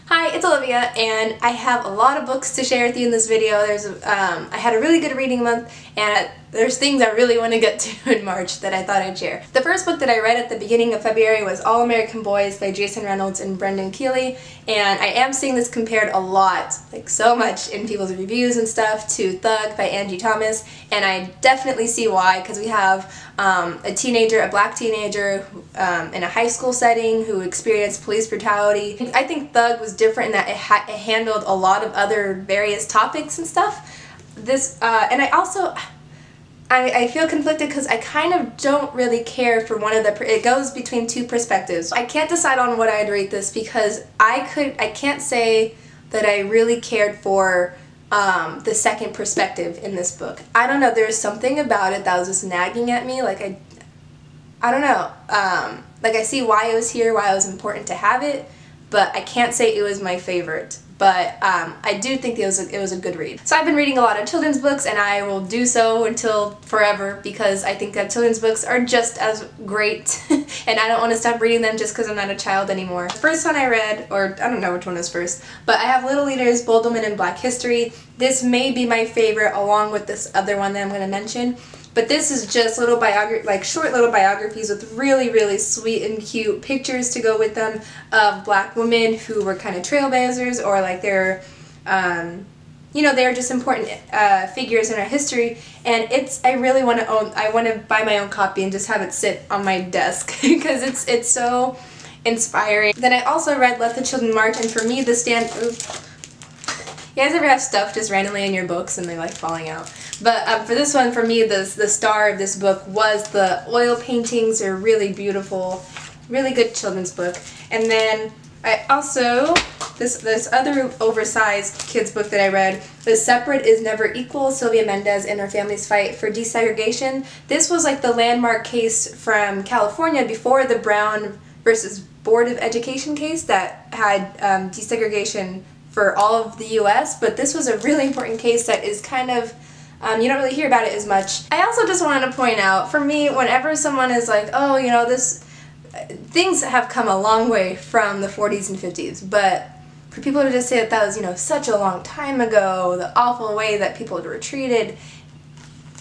Hi, it's Olivia, and I have a lot of books to share with you in this video. I had a really good reading month, and there's things I really want to get to in March that I thought I'd share. The first book that I read at the beginning of February was All American Boys by Jason Reynolds and Brendan Keely, and I am seeing this compared a lot, like so much in people's reviews and stuff, to Thug by Angie Thomas, and I definitely see why, because we have a black teenager in a high school setting who experienced police brutality. I think Thug was different in that it handled a lot of other various topics and stuff. And I feel conflicted because I kind of don't really care for it goes between two perspectives. I can't decide on what I'd rate this because I can't say that I really cared for the second perspective in this book. I don't know, there's something about it that was just nagging at me, like I don't know, like I see why it was here, why it was important to have it, but I can't say it was my favorite. But I do think it was a good read. So I've been reading a lot of children's books, and I will do so until forever because I think that children's books are just as great and I don't want to stop reading them just because I'm not a child anymore. The first one I read, or I don't know which one was first, but I have Little Leaders, Bold Woman, and Black History. This may be my favorite along with this other one that I'm going to mention. But this is just short little biographies with really, really sweet and cute pictures to go with them of black women who were kind of trailblazers, or like they're just important figures in our history. And I want to buy my own copy and just have it sit on my desk because it's so inspiring. Then I also read Let the Children March, and for me you guys ever have stuff just randomly in your books and they like falling out? But for this one, for me, the star of this book was the oil paintings. They're really beautiful, really good children's book. And then I also, this other oversized kids book that I read, The Separate is Never Equal, Sylvia Mendez and Her Family's Fight for Desegregation. This was like the landmark case from California before the Brown versus Board of Education case that had desegregation for all of the U.S., but this was a really important case that is kind of, you don't really hear about it as much. I also just wanted to point out, for me, whenever someone is like, oh, things have come a long way from the 40s and 50s, but for people to just say that was, such a long time ago, the awful way that people were treated,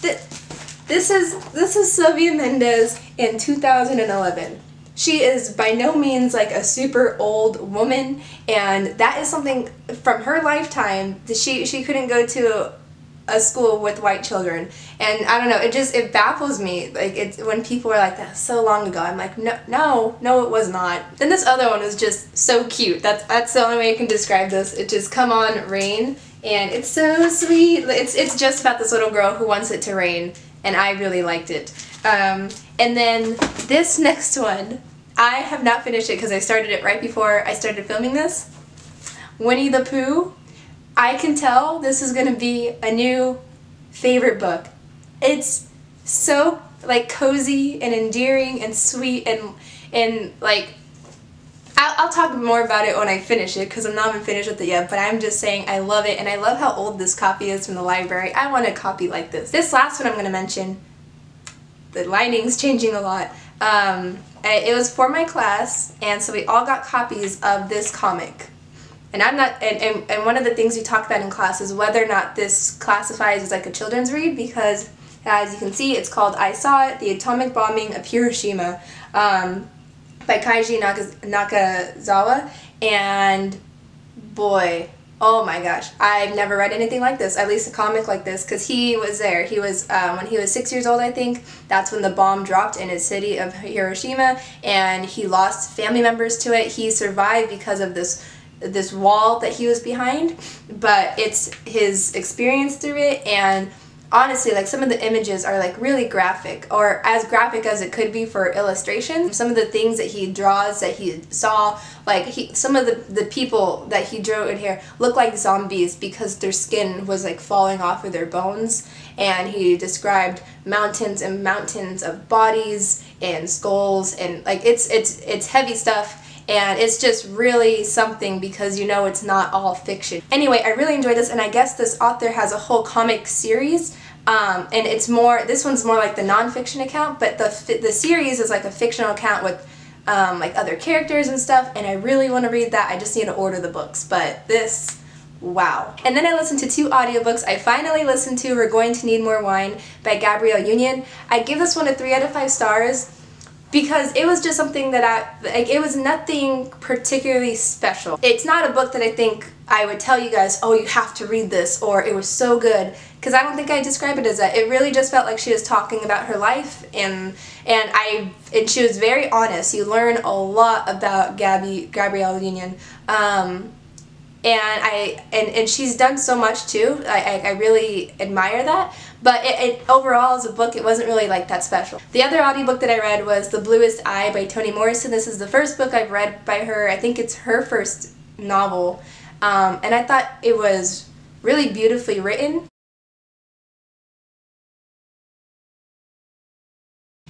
this is Sylvia Mendez in 2011. She is by no means like a super old woman, and that is something from her lifetime that she couldn't go to a school with white children. And I don't know, it baffles me, like when people are like, that's so long ago. I'm like, no it was not. Then this other one is just so cute. That's the only way I can describe this. It just, come on, rain, and it's so sweet. It's just about this little girl who wants it to rain, and I really liked it. And then this next one, I have not finished it because I started it right before I started filming this. Winnie the Pooh. I can tell this is going to be a new favorite book. It's so like cozy and endearing and sweet and like I'll talk more about it when I finish it because I'm not even finished with it yet, but I'm just saying I love it, and I love how old this copy is from the library. I want a copy like this. This last one I'm going to mention, the lighting's changing a lot. It was for my class, and so we all got copies of this comic. And and one of the things we talk about in class is whether or not this classifies as like a children's read, because as you can see, it's called I Saw It, The Atomic Bombing of Hiroshima, by Keiji Nakazawa, and boy, oh my gosh, I've never read anything like this, at least a comic like this, because he was there. He was, when he was 6 years old, I think, that's when the bomb dropped in his city of Hiroshima, and he lost family members to it. He survived because of this wall that he was behind, but it's his experience through it, and honestly, like, some of the images are like really graphic, or as graphic as it could be for illustration. Some of the things that he draws that he saw, like some of the people that he drew in here look like zombies because their skin was like falling off of their bones, and he described mountains and mountains of bodies and skulls, and like it's heavy stuff. And it's just really something because it's not all fiction. Anyway, I really enjoyed this, and I guess this author has a whole comic series, and this one's more like the non-fiction account, but the series is like a fictional account with like other characters and stuff, and I really want to read that. I just need to order the books, but this, wow. And then I listened to 2 audiobooks. I finally listened to We're Going to Need More Wine by Gabrielle Union. I give this one a 3 out of 5 stars because it was just something that it was nothing particularly special. It's not a book that I think I would tell you guys, oh, you have to read this, or it was so good, because I don't think I describe it as that. It really just felt like she was talking about her life, and she was very honest. You learn a lot about Gabrielle Union. And she's done so much too. I really admire that. But overall as a book, it wasn't really like that special. The other audiobook that I read was The Bluest Eye by Toni Morrison. This is the first book I've read by her. I think it's her first novel. And I thought it was really beautifully written.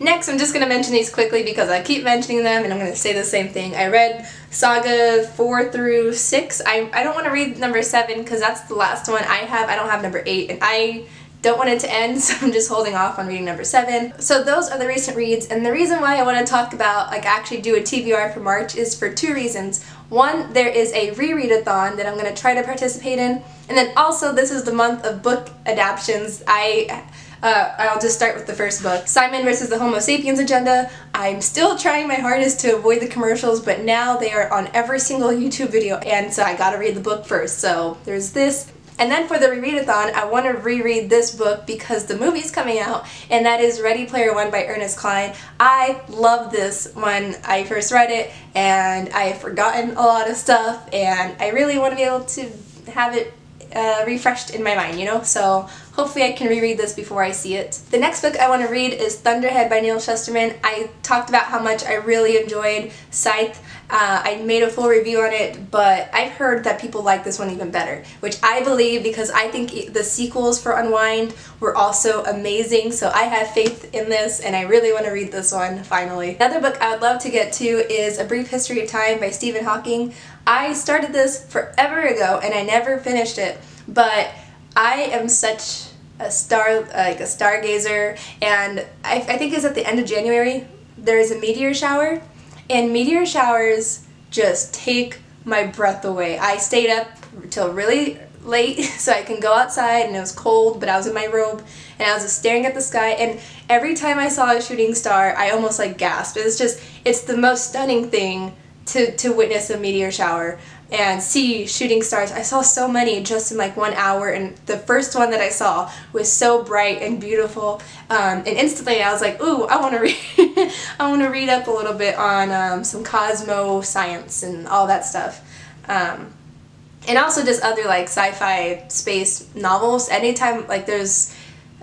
Next, I'm just going to mention these quickly because I keep mentioning them and I'm going to say the same thing. I read Saga 4 through 6. I don't want to read number 7 because that's the last one I have. I don't have number 8 and I don't want it to end, so I'm just holding off on reading number 7. So those are the recent reads, and the reason why I want to talk about, like actually do a TBR for March is for 2 reasons. One, there is a ReReadathon that I'm going to try to participate in, and then also this is the month of book adaptions. I'll just start with the first book, Simon versus the Homo Sapiens Agenda. I'm still trying my hardest to avoid the commercials, but now they are on every single YouTube video, and so I gotta read the book first. So there's this. And then for the ReReadathon, I want to reread this book because the movie's coming out, and that is Ready Player One by Ernest Cline. I love this when I first read it, and I have forgotten a lot of stuff, and I really want to be able to have it refreshed in my mind, you know? So hopefully I can reread this before I see it. The next book I want to read is Thunderhead by Neal Shusterman. I talked about how much I really enjoyed Scythe. I made a full review on it, but I've heard that people like this one even better, which I believe because I think the sequels for Unwind were also amazing, so I have faith in this and I really want to read this one finally. Another book I would love to get to is A Brief History of Time by Stephen Hawking. I started this forever ago and I never finished it, but I am such a stargazer, and I think it's at the end of January. There is a meteor shower, and meteor showers just take my breath away. I stayed up till really late so I can go outside, and it was cold, but I was in my robe and I was just staring at the sky, and every time I saw a shooting star I almost like gasped. It's the most stunning thing to witness a meteor shower and see shooting stars. I saw so many just in like 1 hour, and the first one that I saw was so bright and beautiful, and instantly I was like, ooh, I want to read I want to read up a little bit on some cosmo science and all that stuff, and also just other like sci-fi space novels. Anytime like there's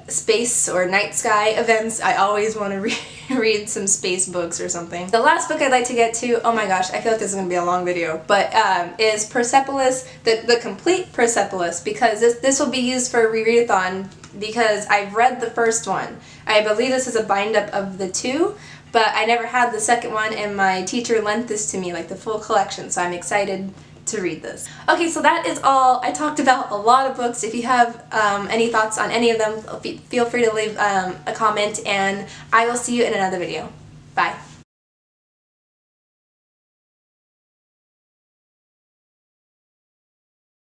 space or night sky events, I always want to read some space books or something. The last book I'd like to get to, oh my gosh, I feel like this is going to be a long video, but is Persepolis, the complete Persepolis, because this will be used for ReReadathon because I've read the first one. I believe this is a bind-up of the 2, but I never had the second one, and my teacher lent this to me, like the full collection, so I'm excited to read this. Okay, so that is all. I talked about a lot of books. If you have any thoughts on any of them, feel free to leave a comment, and I will see you in another video. Bye.